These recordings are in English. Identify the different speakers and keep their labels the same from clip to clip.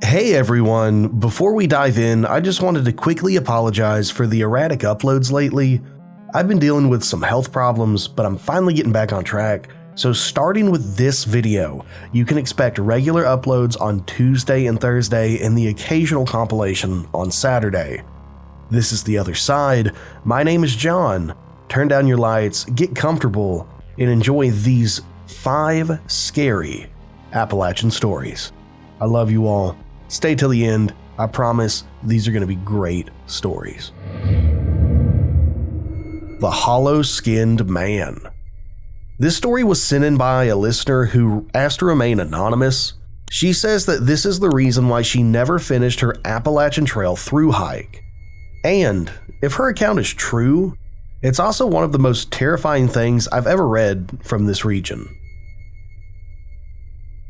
Speaker 1: Hey everyone, before we dive in, I just wanted to quickly apologize for the erratic uploads lately. I've been dealing with some health problems, but I'm finally getting back on track. So starting with this video, you can expect regular uploads on Tuesday and Thursday and the occasional compilation on Saturday. This is The Other Side. My name is John. Turn down your lights, get comfortable, and enjoy these 5 scary Appalachian stories. I love you all. Stay till the end. I promise these are going to be great stories. The Hollow-Skinned Man. This story was sent in by a listener who asked to remain anonymous. She says that this is the reason why she never finished her Appalachian Trail through hike. And if her account is true, it's also one of the most terrifying things I've ever read from this region.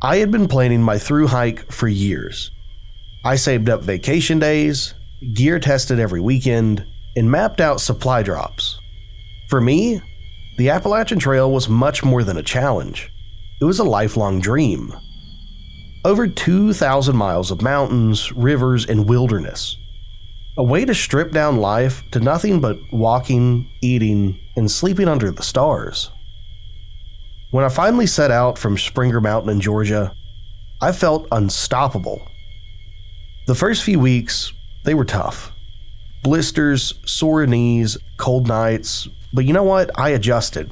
Speaker 1: I had been planning my through hike for years. I saved up vacation days, gear tested every weekend, and mapped out supply drops. For me, the Appalachian Trail was much more than a challenge. It was a lifelong dream. Over 2,000 miles of mountains, rivers, and wilderness. A way to strip down life to nothing but walking, eating, and sleeping under the stars. When I finally set out from Springer Mountain in Georgia, I felt unstoppable. The first few weeks, they were tough. Blisters, sore knees, cold nights, but you know what? I adjusted.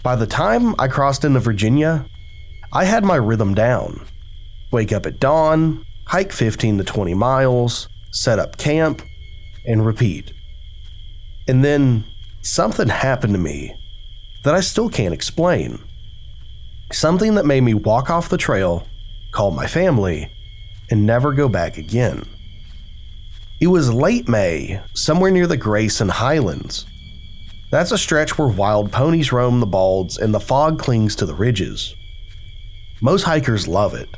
Speaker 1: By the time I crossed into Virginia, I had my rhythm down. Wake up at dawn, hike 15 to 20 miles, set up camp, and repeat. And then something happened to me that I still can't explain. Something that made me walk off the trail, call my family, and never go back again. It was late May, somewhere near the Grayson Highlands. That's a stretch where wild ponies roam the balds and the fog clings to the ridges. Most hikers love it.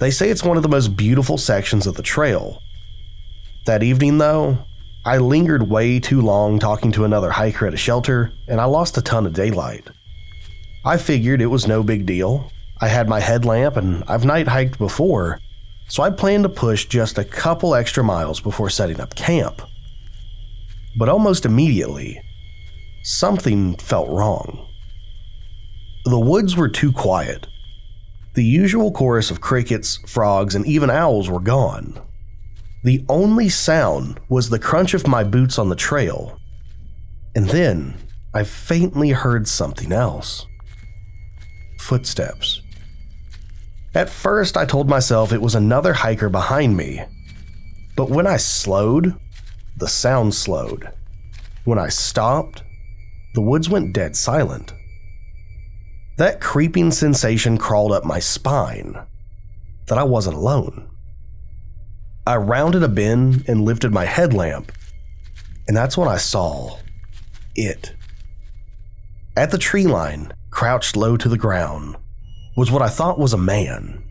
Speaker 1: They say it's one of the most beautiful sections of the trail. That evening, though, I lingered way too long talking to another hiker at a shelter, and I lost a ton of daylight. I figured it was no big deal. I had my headlamp and I've night hiked before, so I planned to push just a couple extra miles before setting up camp. But almost immediately, something felt wrong. The woods were too quiet. The usual chorus of crickets, frogs, and even owls were gone. The only sound was the crunch of my boots on the trail. And then I faintly heard something else. Footsteps. At first, I told myself it was another hiker behind me. But when I slowed, the sound slowed. When I stopped, the woods went dead silent. That creeping sensation crawled up my spine, that I wasn't alone. I rounded a bend and lifted my headlamp, and that's when I saw it. At the tree line, crouched low to the ground, was what I thought was a man.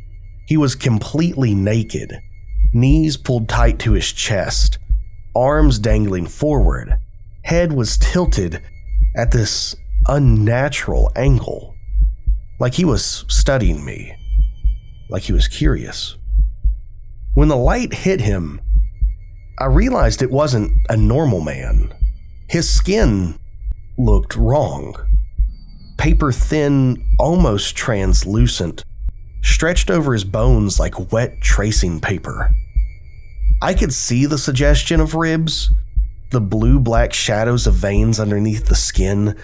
Speaker 1: He was completely naked, knees pulled tight to his chest, arms dangling forward, head was tilted at this unnatural angle, like he was studying me, like he was curious. When the light hit him, I realized it wasn't a normal man. His skin looked wrong. Paper thin, almost translucent, stretched over his bones like wet tracing paper. I could see the suggestion of ribs, the blue-black shadows of veins underneath the skin,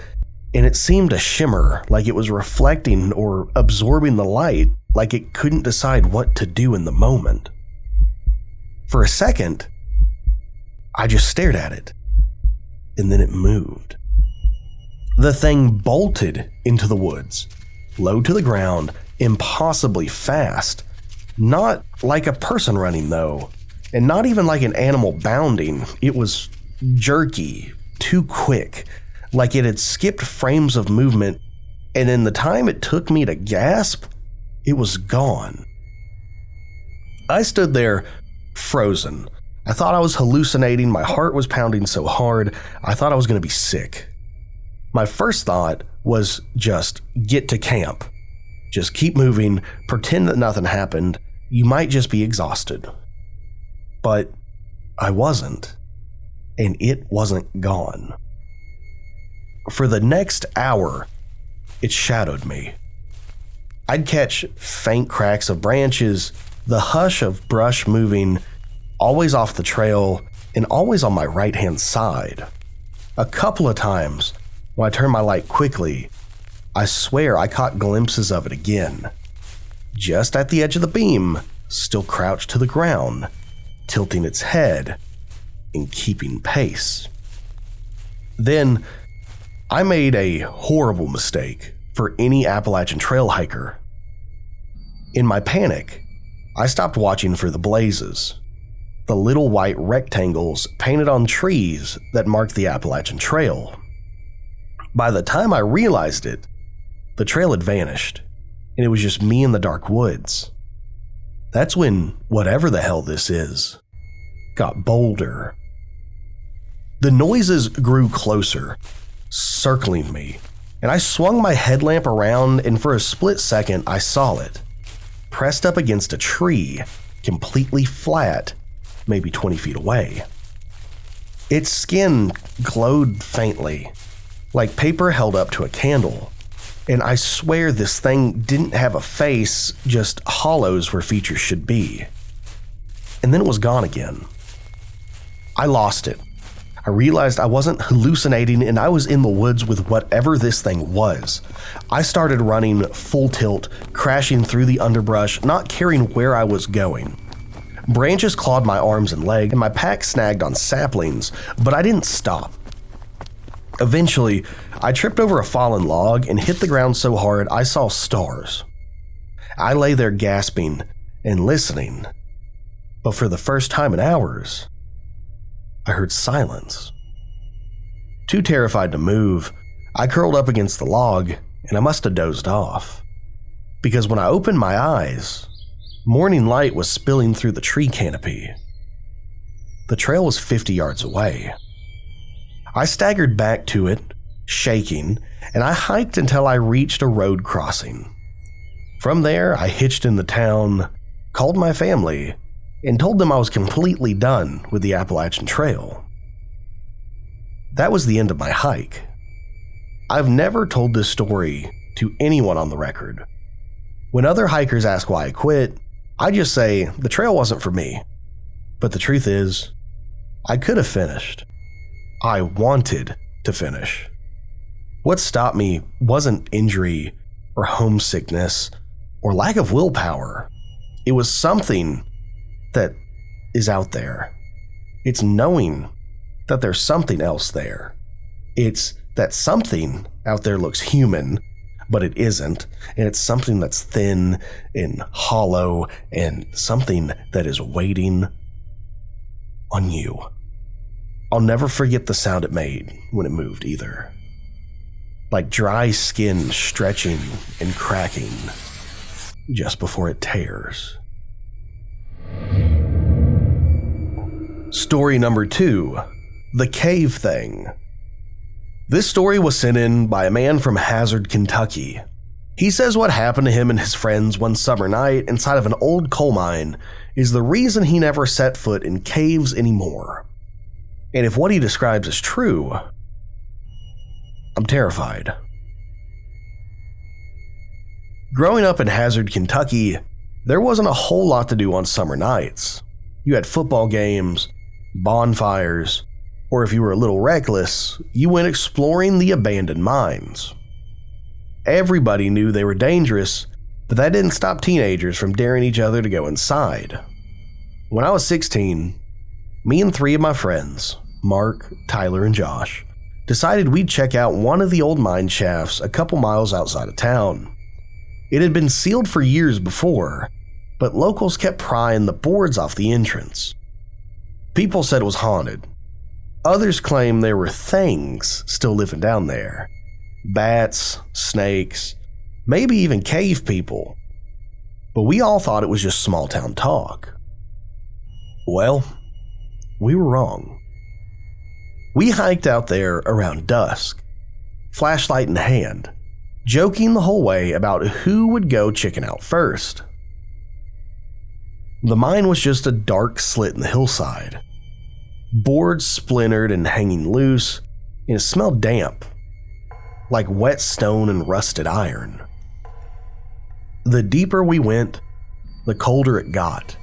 Speaker 1: and it seemed to shimmer like it was reflecting or absorbing the light, like it couldn't decide what to do in the moment. For a second, I just stared at it, and then it moved. The thing bolted into the woods, low to the ground, impossibly fast. Not like a person running, though, and not even like an animal bounding. It was jerky, too quick, like it had skipped frames of movement, and in the time it took me to gasp, it was gone. I stood there, frozen. I thought I was hallucinating. My heart was pounding so hard, I thought I was going to be sick. My first thought was just get to camp. Just keep moving, pretend that nothing happened, you might just be exhausted. But I wasn't, and it wasn't gone. For the next hour, it shadowed me. I'd catch faint cracks of branches, the hush of brush moving, always off the trail and always on my right-hand side. A couple of times, when I turned my light quickly, I swear I caught glimpses of it again. Just at the edge of the beam, still crouched to the ground, tilting its head and keeping pace. Then, I made a horrible mistake for any Appalachian Trail hiker. In my panic, I stopped watching for the blazes, the little white rectangles painted on trees that marked the Appalachian Trail. By the time I realized it, the trail had vanished, and it was just me in the dark woods. That's when whatever the hell this is got bolder. The noises grew closer, circling me, and I swung my headlamp around, and for a split second I saw it, pressed up against a tree, completely flat, maybe 20 feet away. Its skin glowed faintly, like paper held up to a candle, and I swear this thing didn't have a face, just hollows where features should be. And then it was gone again. I lost it. I realized I wasn't hallucinating and I was in the woods with whatever this thing was. I started running full tilt, crashing through the underbrush, not caring where I was going. Branches clawed my arms and legs, and my pack snagged on saplings, but I didn't stop. Eventually, I tripped over a fallen log and hit the ground so hard I saw stars. I lay there gasping and listening, but for the first time in hours, I heard silence. Too terrified to move, I curled up against the log and I must have dozed off. Because when I opened my eyes, morning light was spilling through the tree canopy. The trail was 50 yards away. I staggered back to it, shaking, and I hiked until I reached a road crossing. From there, I hitched in the town, called my family, and told them I was completely done with the Appalachian Trail. That was the end of my hike. I've never told this story to anyone on the record. When other hikers ask why I quit, I just say the trail wasn't for me. But the truth is, I could have finished. I wanted to finish. What stopped me wasn't injury or homesickness or lack of willpower. It was something that is out there. It's knowing that there's something else there. It's that something out there looks human, but it isn't, and it's something that's thin and hollow and something that is waiting on you. I'll never forget the sound it made when it moved either. Like dry skin stretching and cracking just before it tears. Story number 2, the cave thing. This story was sent in by a man from Hazard, Kentucky. He says what happened to him and his friends one summer night inside of an old coal mine is the reason he never set foot in caves anymore. And if what he describes is true, I'm terrified. Growing up in Hazard, Kentucky, there wasn't a whole lot to do on summer nights. You had football games, bonfires, or if you were a little reckless, you went exploring the abandoned mines. Everybody knew they were dangerous, but that didn't stop teenagers from daring each other to go inside. When I was 16, me and 3 of my friends, Mark, Tyler, and Josh, decided we'd check out one of the old mine shafts a couple miles outside of town. It had been sealed for years before, but locals kept prying the boards off the entrance. People said it was haunted. Others claimed there were things still living down there. Bats, snakes, maybe even cave people. But we all thought it was just small town talk. Well, we were wrong. We hiked out there around dusk, flashlight in hand, joking the whole way about who would go chicken out first. The mine was just a dark slit in the hillside. Boards splintered and hanging loose, and it smelled damp, like wet stone and rusted iron. The deeper we went, the colder it got.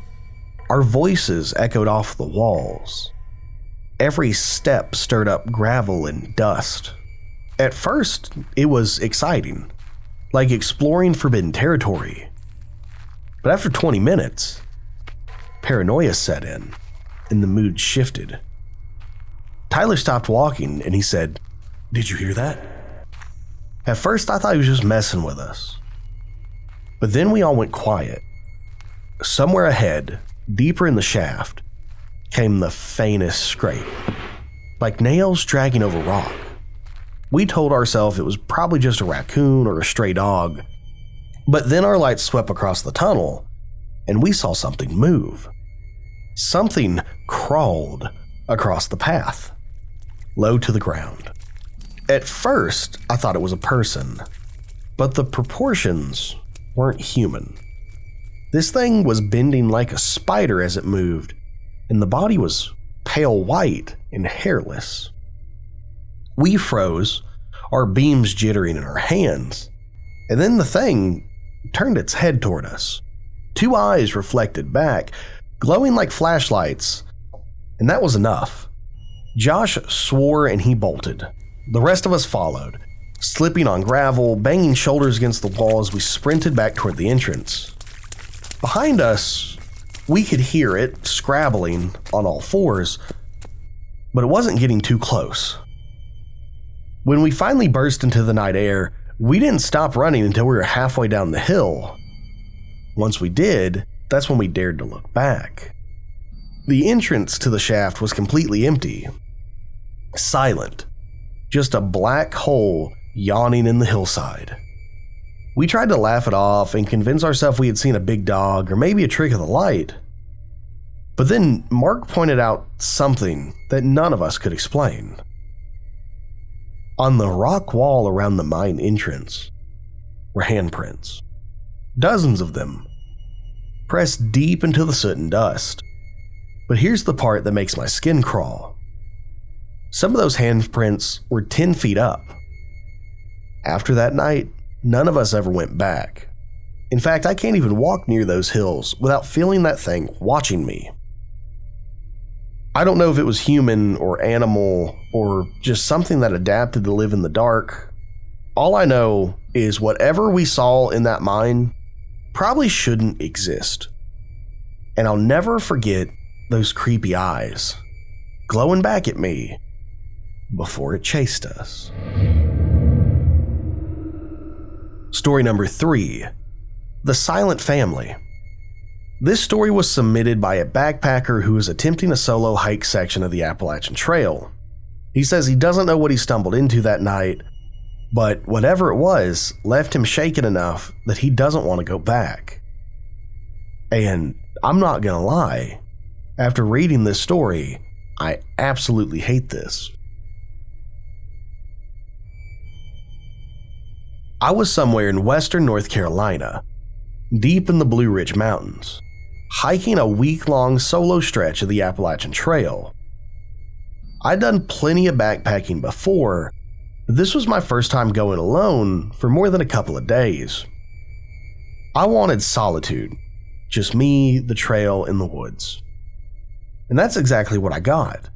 Speaker 1: Our voices echoed off the walls. Every step stirred up gravel and dust. At first, it was exciting, like exploring forbidden territory. But after 20 minutes, paranoia set in, and the mood shifted. Tyler stopped walking and he said, "Did you hear that?" At first, I thought he was just messing with us. But then we all went quiet. Somewhere ahead, deeper in the shaft, came the faintest scrape, like nails dragging over rock. We told ourselves it was probably just a raccoon or a stray dog, but then our lights swept across the tunnel, and we saw something move. Something crawled across the path, low to the ground. At first, I thought it was a person, but the proportions weren't human. This thing was bending like a spider as it moved, and the body was pale white and hairless. We froze, our beams jittering in our hands, and then the thing turned its head toward us. 2 eyes reflected back, glowing like flashlights, and that was enough. Josh swore and he bolted. The rest of us followed, slipping on gravel, banging shoulders against the wall as we sprinted back toward the entrance. Behind us, we could hear it scrabbling on all fours, but it wasn't getting too close. When we finally burst into the night air, we didn't stop running until we were halfway down the hill. Once we did, that's when we dared to look back. The entrance to the shaft was completely empty. Silent. Just a black hole yawning in the hillside. We tried to laugh it off and convince ourselves we had seen a big dog or maybe a trick of the light. But then Mark pointed out something that none of us could explain. On the rock wall around the mine entrance were handprints. Dozens of them, pressed deep into the soot and dust. But here's the part that makes my skin crawl. Some of those handprints were 10 feet up. After that night, none of us ever went back. In fact, I can't even walk near those hills without feeling that thing watching me. I don't know if it was human or animal or just something that adapted to live in the dark. All I know is whatever we saw in that mine probably shouldn't exist. And I'll never forget those creepy eyes glowing back at me before it chased us. Story number 3, The Silent Family. This story was submitted by a backpacker who is attempting a solo hike section of the Appalachian Trail. He says he doesn't know what he stumbled into that night, but whatever it was left him shaken enough that he doesn't want to go back. And I'm not gonna lie, after reading this story, I absolutely hate this. I was somewhere in western North Carolina, deep in the Blue Ridge Mountains, hiking a week-long solo stretch of the Appalachian Trail. I'd done plenty of backpacking before, but this was my first time going alone for more than a couple of days. I wanted solitude, just me, the trail, and the woods. And that's exactly what I got.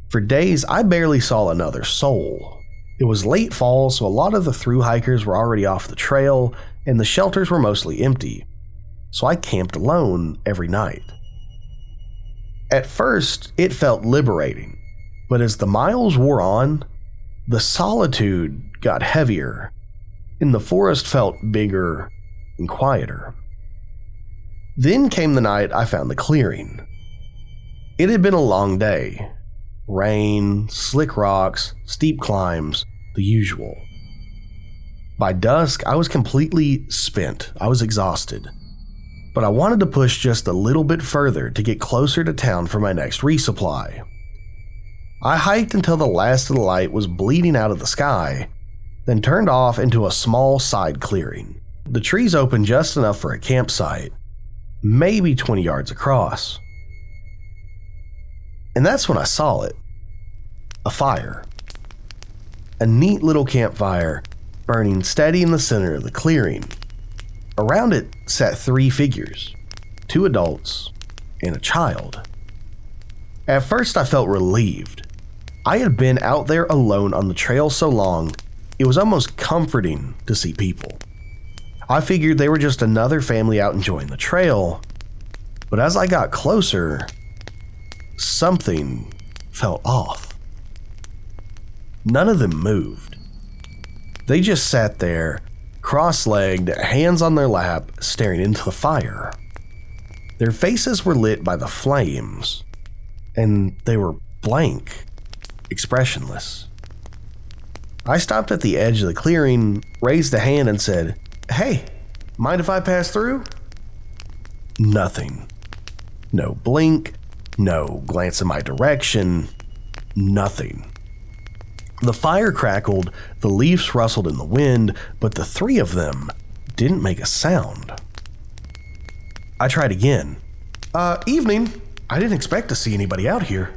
Speaker 1: For days, I barely saw another soul. It was late fall, so a lot of the thru hikers were already off the trail, and the shelters were mostly empty. So I camped alone every night. At first, it felt liberating, but as the miles wore on, the solitude got heavier, and the forest felt bigger and quieter. Then came the night I found the clearing. It had been a long day. Rain, slick rocks, steep climbs, the usual. By dusk, I was completely spent. I was exhausted. But I wanted to push just a little bit further to get closer to town for my next resupply. I hiked until the last of the light was bleeding out of the sky, then turned off into a small side clearing. The trees opened just enough for a campsite, maybe 20 yards across. And that's when I saw it. A fire. A neat little campfire burning steady in the center of the clearing. Around it sat 3 figures, 2 adults and a child. At first I felt relieved. I had been out there alone on the trail so long, it was almost comforting to see people. I figured they were just another family out enjoying the trail, but as I got closer, something felt off. None of them moved. They just sat there, cross-legged, hands on their lap, staring into the fire. Their faces were lit by the flames, and they were blank, expressionless. I stopped at the edge of the clearing, raised a hand, and said, "Hey, mind if I pass through?" Nothing. No blink, no glance in my direction, nothing. The fire crackled, the leaves rustled in the wind, but the 3 of them didn't make a sound. I tried again. Evening. I didn't expect to see anybody out here."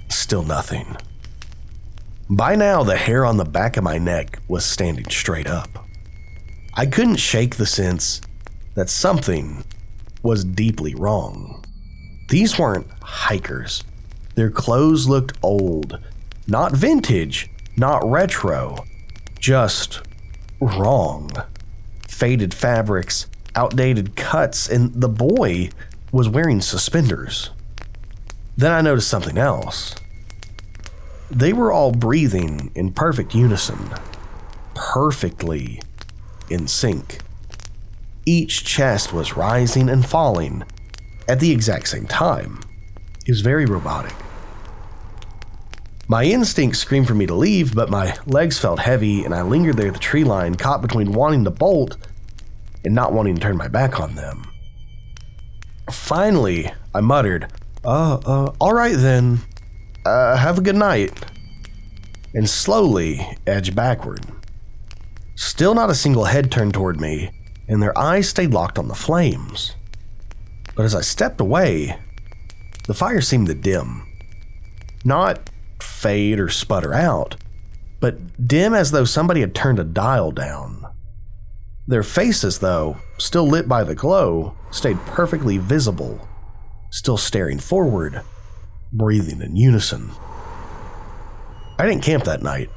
Speaker 1: Still nothing. By now, the hair on the back of my neck was standing straight up. I couldn't shake the sense that something was deeply wrong. These weren't hikers. Their clothes looked old. Not vintage, not retro, just wrong. Faded fabrics, outdated cuts, and the boy was wearing suspenders. Then I noticed something else. They were all breathing in perfect unison, perfectly in sync. Each chest was rising and falling at the exact same time. It was very robotic. My instincts screamed for me to leave, but my legs felt heavy and I lingered there at the tree line, caught between wanting to bolt and not wanting to turn my back on them. Finally, I muttered, all right then, have a good night, and slowly edged backward. Still not a single head turned toward me, and their eyes stayed locked on the flames. But as I stepped away, the fire seemed to dim. Not fade or sputter out, but dim as though somebody had turned a dial down. Their faces, though, still lit by the glow, stayed perfectly visible, still staring forward, breathing in unison. I didn't camp that night.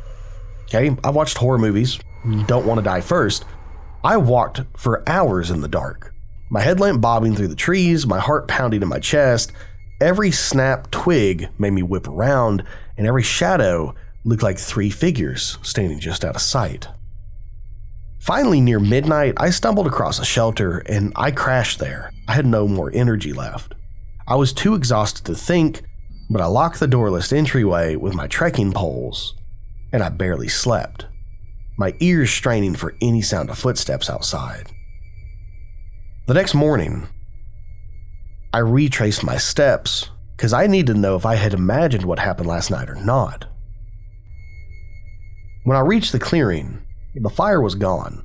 Speaker 1: Okay, I watched horror movies, don't want to die first. I walked for hours in the dark, my headlamp bobbing through the trees, my heart pounding in my chest. Every snapped twig made me whip around, and every shadow looked like 3 figures standing just out of sight. Finally, near midnight, I stumbled across a shelter and I crashed there. I had no more energy left. I was too exhausted to think, but I locked the doorless entryway with my trekking poles, and I barely slept, my ears straining for any sound of footsteps outside. The next morning, I retraced my steps because I needed to know if I had imagined what happened last night or not. When I reached the clearing, the fire was gone.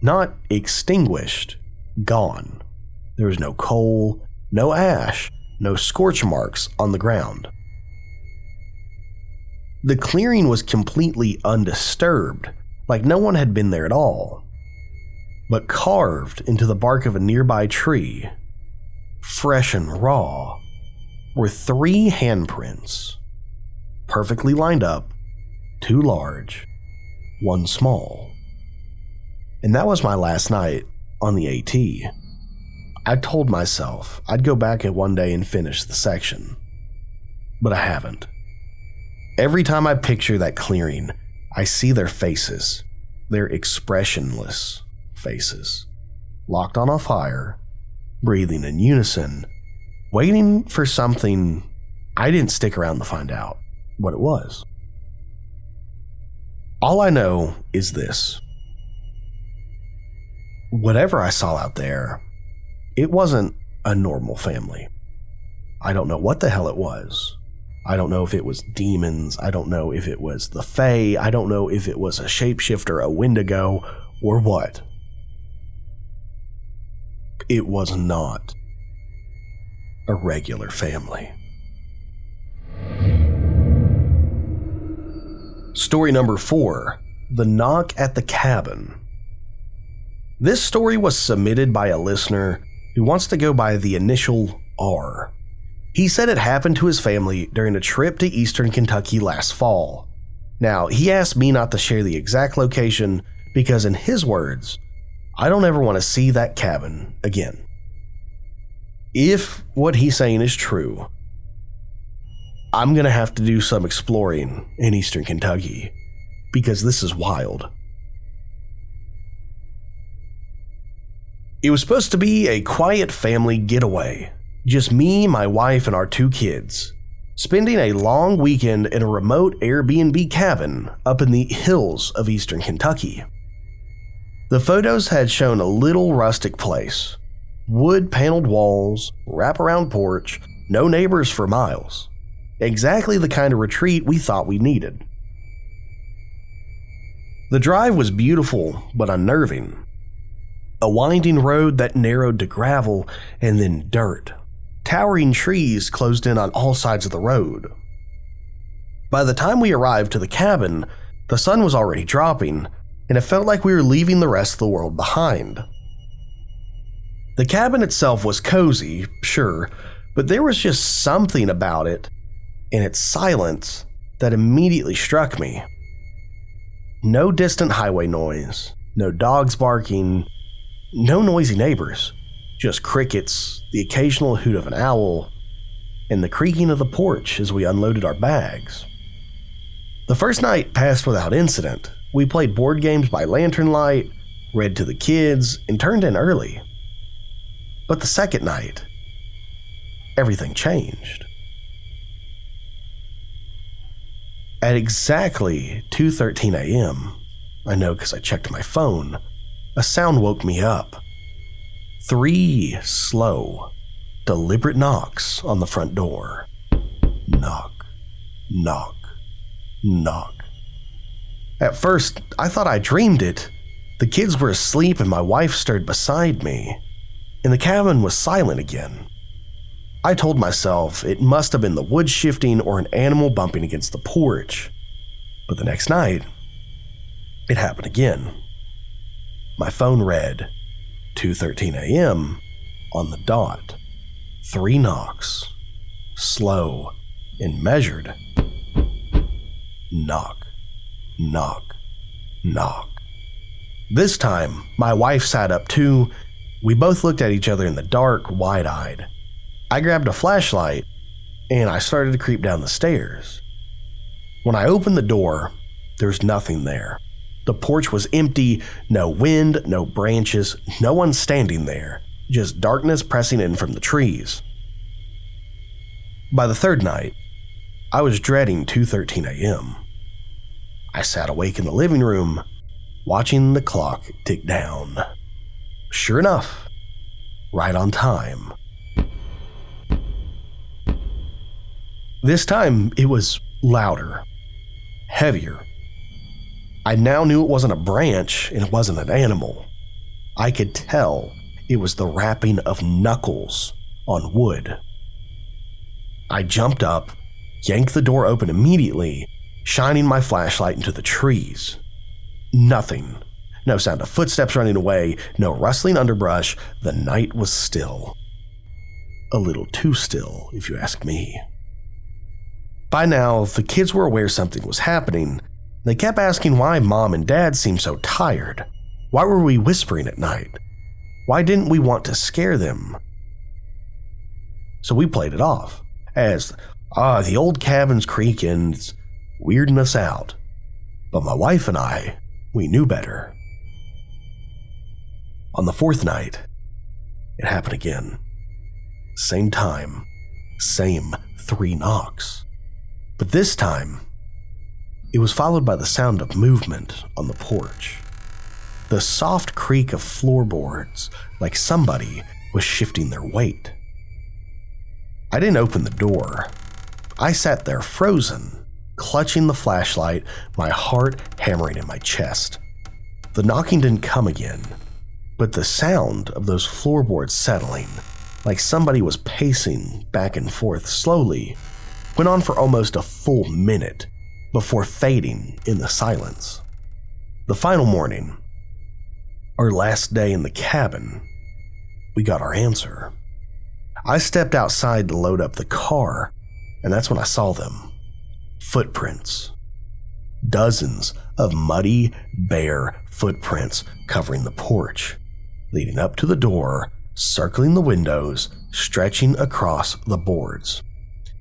Speaker 1: Not extinguished, gone. There was no coal, no ash, no scorch marks on the ground. The clearing was completely undisturbed, like no one had been there at all. But carved into the bark of a nearby tree, fresh and raw, were 3 handprints, perfectly lined up, 2 large, 1 small. And that was my last night on the AT. I told myself I'd go back at one day and finish the section, but I haven't. Every time I picture that clearing, I see their faces, their expressionless faces, locked on a fire, breathing in unison, waiting for something I didn't stick around to find out what it was. All I know is this. Whatever I saw out there, it wasn't a normal family. I don't know what the hell it was. I don't know if it was demons. I don't know if it was the Fae. I don't know if it was a shapeshifter, a Wendigo, or what. it was not a regular family. Story number 4, the knock at the cabin. This story was submitted by a listener who wants to go by the initial R. He said it happened to his family during a trip to eastern Kentucky last fall. Now, he asked me not to share the exact location because, in his words, I don't ever want to see that cabin again. If what he's saying is true, I'm going to have to do some exploring in eastern Kentucky because this is wild. It was supposed to be a quiet family getaway. Just me, my wife, and our 2 kids, spending a long weekend in a remote Airbnb cabin up in the hills of eastern Kentucky. The photos had shown a little rustic place. Wood-paneled walls, wraparound porch, no neighbors for miles. Exactly the kind of retreat we thought we needed. The drive was beautiful but unnerving. A winding road that narrowed to gravel and then dirt. Towering trees closed in on all sides of the road. By the time we arrived to the cabin, the sun was already dropping, and it felt like we were leaving the rest of the world behind. The cabin itself was cozy, sure, but there was just something about it and its silence that immediately struck me. No distant highway noise, no dogs barking, no noisy neighbors, just crickets, the occasional hoot of an owl, and the creaking of the porch as we unloaded our bags. The first night passed without incident. We played board games by lantern light, read to the kids, and turned in early. But the second night, everything changed. At exactly 2:13 a.m., I know because I checked my phone, a sound woke me up. 3 slow, deliberate knocks on the front door. Knock, knock, knock. At first, I thought I dreamed it. The kids were asleep and my wife stirred beside me, and the cabin was silent again. I told myself it must have been the wood shifting or an animal bumping against the porch. But the next night, it happened again. My phone read 2:13 a.m. on the dot. 3 knocks, slow and measured. Knock, knock, knock. This time, my wife sat up too. We both looked at each other in the dark, wide-eyed. I grabbed a flashlight and I started to creep down the stairs. When I opened the door, there was nothing there. The porch was empty, no wind, no branches, no one standing there, just darkness pressing in from the trees. By the third night, I was dreading 2:13 a.m. I sat awake in the living room, watching the clock tick down. Sure enough, right on time. This time, it was louder, heavier. I now knew it wasn't a branch and it wasn't an animal. I could tell it was the rapping of knuckles on wood. I jumped up, yanked the door open immediately, shining my flashlight into the trees. Nothing. No sound of footsteps running away, no rustling underbrush. The night was still. A little too still, if you ask me. By now, the kids were aware something was happening. They kept asking why Mom and Dad seemed so tired. Why were we whispering at night? Why didn't we want to scare them? So we played it off as, the old cabin's creaking, it's weirding us out. But my wife and I, we knew better. On the 4th night, it happened again. Same time, same 3 knocks. But this time, it was followed by the sound of movement on the porch. The soft creak of floorboards, like somebody was shifting their weight. I didn't open the door. I sat there frozen, clutching the flashlight, my heart hammering in my chest. The knocking didn't come again. but the sound of those floorboards settling, like somebody was pacing back and forth slowly, went on for almost a full minute before fading in the silence. The final morning, our last day in the cabin, we got our answer. I stepped outside to load up the car, and that's when I saw them. Footprints. Dozens of muddy, bare footprints covering the porch, leading up to the door, circling the windows, stretching across the boards.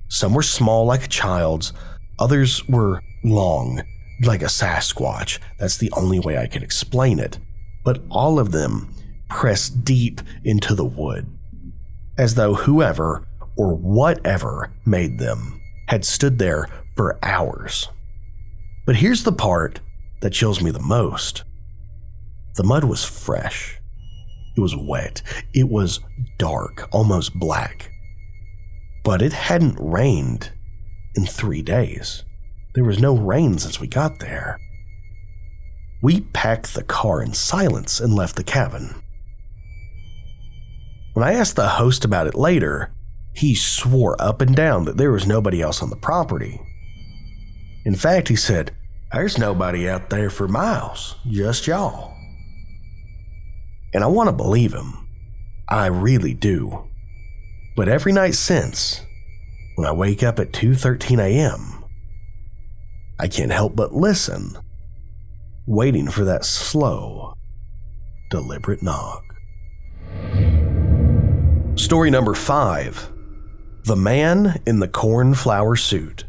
Speaker 1: Some were small like a child's, others were long like a Sasquatch. That's the only way I can explain it. But all of them pressed deep into the wood, as though whoever or whatever made them had stood there for hours. But here's the part that chills me the most. The mud was fresh. It was wet. It was dark, almost black. But it hadn't rained in 3 days. There was no rain since we got there. We packed the car in silence and left the cabin. When I asked the host about it later, he swore up and down that there was nobody else on the property. In fact, he said, "There's nobody out there for miles, just y'all." And I want to believe him. I really do. But every night since, when I wake up at 2:13 a.m., I can't help but listen, waiting for that slow, deliberate knock. Story number 5. The Man in the Cornflower Suit.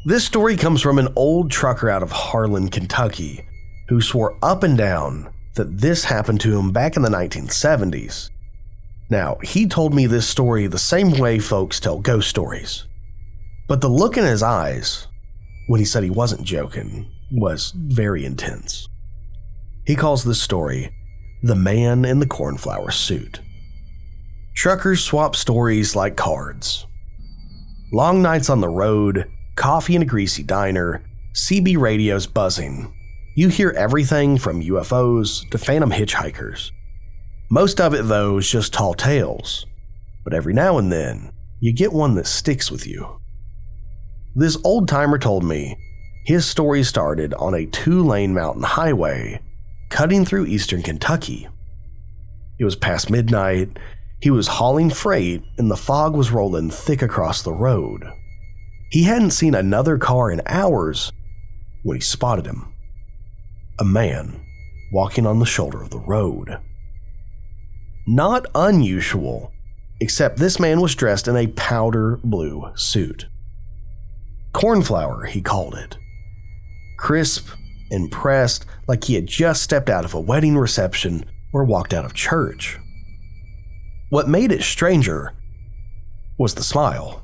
Speaker 1: This story comes from an old trucker out of Harlan, Kentucky, who swore up and down that this happened to him back in the 1970s. Now, he told me this story the same way folks tell ghost stories. But the look in his eyes, when he said he wasn't joking, was very intense. He calls this story, The Man in the Cornflower Suit. Truckers swap stories like cards. Long nights on the road, coffee in a greasy diner, CB radios buzzing. You hear everything from UFOs to phantom hitchhikers. Most of it, though, is just tall tales. But every now and then, you get one that sticks with you. This old timer told me his story started on a 2-lane mountain highway cutting through eastern Kentucky. It was past midnight, he was hauling freight, and the fog was rolling thick across the road. He hadn't seen another car in hours when he spotted him. A man walking on the shoulder of the road. Not unusual, except this man was dressed in a powder blue suit. Cornflower, he called it. Crisp and pressed, like he had just stepped out of a wedding reception or walked out of church. What made it stranger was the smile.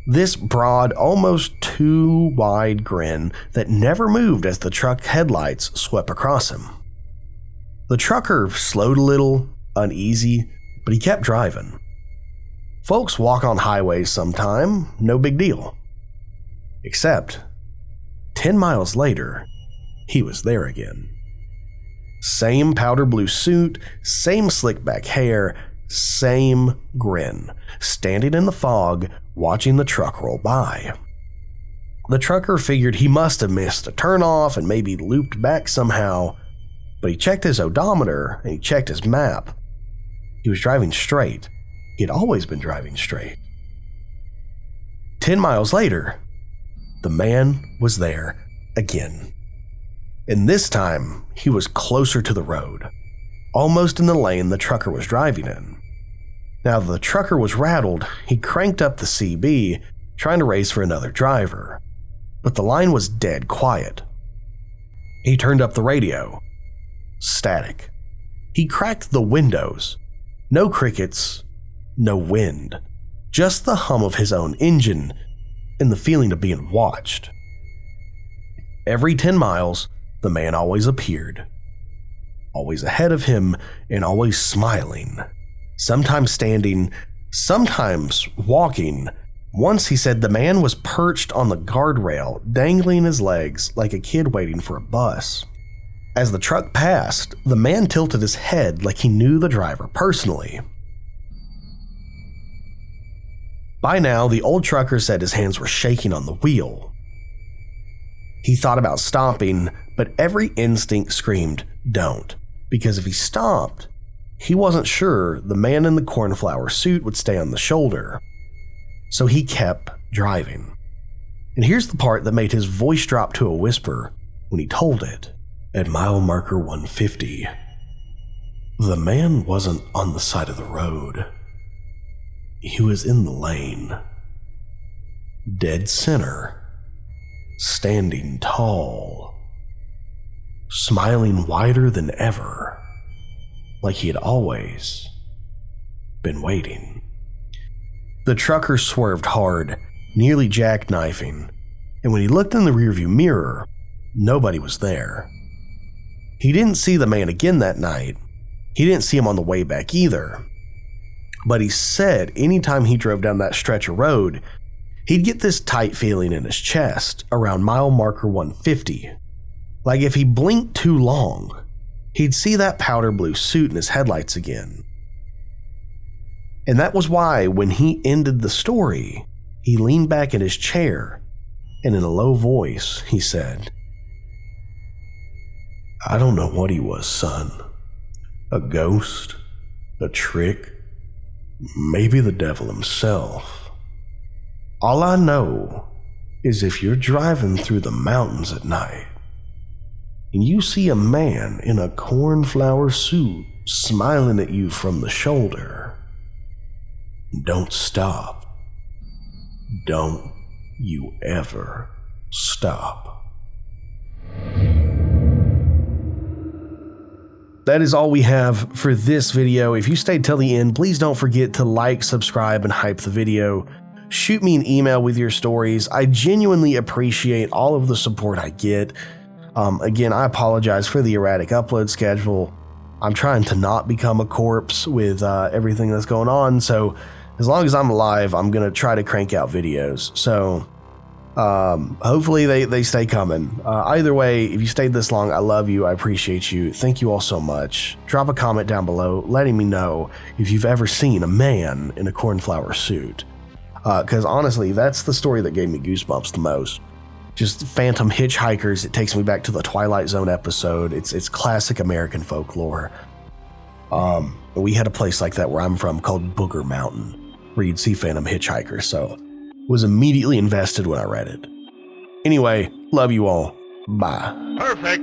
Speaker 1: This broad, almost too wide grin that never moved as the truck headlights swept across him. The trucker slowed a little, uneasy, but he kept driving. Folks walk on highways sometime, no big deal. Except, 10 miles later, he was there again. Same powder blue suit, same slick back hair, same grin, standing in the fog, watching the truck roll by. The trucker figured he must have missed a turnoff and maybe looped back somehow, but he checked his odometer and he checked his map. He was driving straight. He had always been driving straight. 10 miles later, the man was there again. And this time, he was closer to the road, almost in the lane the trucker was driving in. Now the trucker was rattled, he cranked up the CB, trying to race for another driver. But the line was dead quiet. He turned up the radio. Static. He cracked the windows. No crickets, no wind. Just the hum of his own engine and the feeling of being watched. Every 10 miles, the man always appeared. Always ahead of him and always smiling. Sometimes standing, sometimes walking. Once he said the man was perched on the guardrail, dangling his legs like a kid waiting for a bus. As the truck passed, the man tilted his head like he knew the driver personally. By now, the old trucker said his hands were shaking on the wheel. He thought about stopping, but every instinct screamed, don't, because if he stopped, he wasn't sure the man in the cornflower suit would stay on the shoulder. So he kept driving. And here's the part that made his voice drop to a whisper when he told it. At mile marker 150, the man wasn't on the side of the road. He was in the lane, dead center, standing tall, smiling wider than ever, like he had always been waiting. The trucker swerved hard, nearly jackknifing, and when he looked in the rearview mirror, nobody was there. He didn't see the man again that night. He didn't see him on the way back either. But he said anytime he drove down that stretch of road, he'd get this tight feeling in his chest around mile marker 150. Like if he blinked too long, he'd see that powder blue suit in his headlights again. And that was why when he ended the story, he leaned back in his chair and in a low voice, he said, I don't know what he was, son. A ghost? A trick? Maybe the devil himself. All I know is if you're driving through the mountains at night and you see a man in a cornflower suit smiling at you from the shoulder, don't stop. Don't you ever stop. That is all we have for this video. If you stayed till the end, please don't forget to like, subscribe, and hype the video. Shoot me an email with your stories. I genuinely appreciate all of the support I get. Again, I apologize for the erratic upload schedule. I'm trying to not become a corpse with everything that's going on, so as long as I'm alive, I'm going to try to crank out videos. So hopefully they stay coming. Either way, if you stayed this long, I love you. I appreciate you. Thank you all so much. Drop a comment down below letting me know if you've ever seen a man in a cornflower suit. Because honestly, that's the story that gave me goosebumps the most. Just phantom hitchhikers. It takes me back to the Twilight Zone episode. It's classic American folklore. We had a place like that where I'm from called Booger Mountain, where you'd see phantom hitchhikers. So was immediately invested when I read it. Anyway, love you all. Bye.
Speaker 2: Perfect.